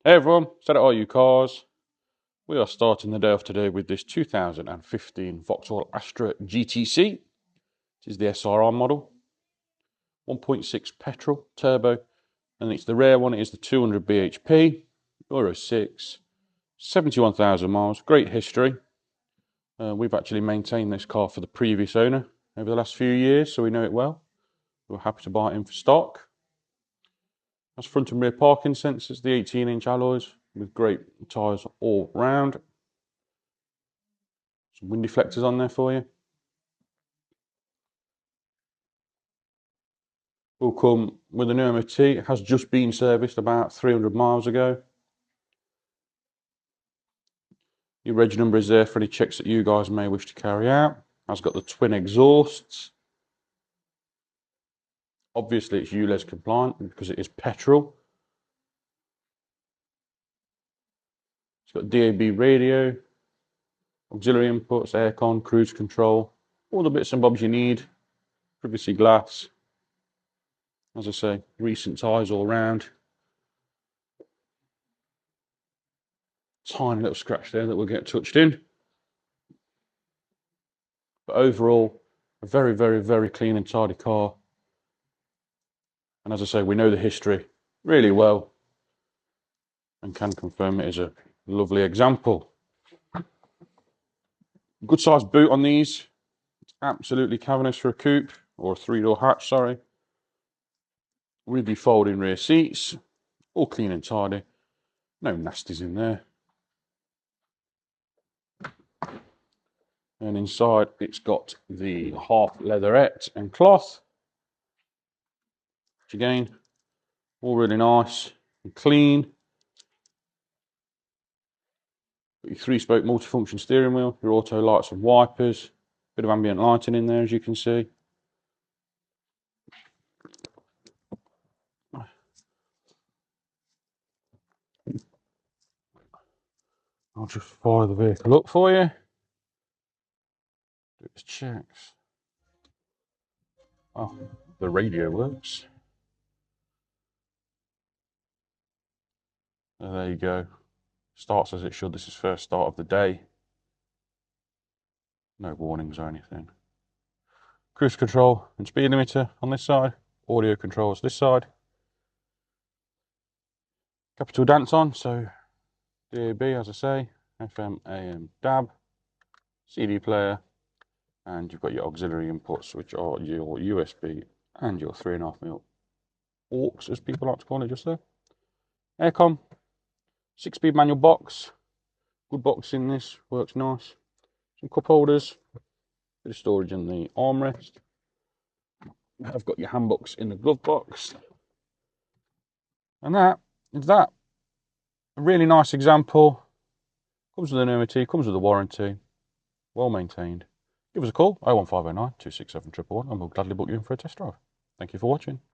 Hey everyone, set at all you cars. We are starting the day off today with this 2015 Vauxhall Astra GTC. This is the SRR model. 1.6 petrol turbo, and it's the rare one. It is the 200 bhp, Euro 6, 71,000 miles. Great history. We've actually maintained this car for the previous owner over the last few years, so we know it well. We're happy to buy it in for stock. That's front and rear parking sensors, the 18-inch alloys with great tyres all round. Some wind deflectors on there for you. Will come with an MOT. It has just been serviced about 300 miles ago. Your reg number is there for any checks that you guys may wish to carry out. Has got the twin exhausts. Obviously it's ULEZ compliant because it is petrol. It's got DAB radio, auxiliary inputs, aircon, cruise control, all the bits and bobs you need. Privacy glass. As I say, recent tyres all round. Tiny little scratch there that will get touched in. But overall, a very, very, very clean and tidy car. And as I say, we know the history really well and can confirm it is a lovely example. Good sized boot on these. It's absolutely cavernous for a coupe, or a three-door hatch, sorry. With the folding rear seats, all clean and tidy. No nasties in there. And inside it's got the half leatherette and cloth. Which again, all really nice and clean. Got your 3-spoke multifunction steering wheel, your auto lights and wipers. Bit of ambient lighting in there, as you can see. I'll just fire the vehicle up for you. Do its checks. Oh, the radio works. So there you go. Starts as it should. This is first start of the day. No warnings or anything. Cruise control and speed limiter on this side. Audio controls this side. Capital dance on, so DAB, as I say, FM, AM, DAB, CD player, and you've got your auxiliary inputs, which are your USB and your 3.5mm aux, as people like to call it, just there. Aircon, 6-speed manual box, good box in this, works nice. Some cup holders, bit of storage in the armrest. I've got your handbooks in the glove box. And that is that. A really nice example. Comes with an MOT, comes with a warranty. Well maintained. Give us a call, 01509 267 111, and we'll gladly book you in for a test drive. Thank you for watching.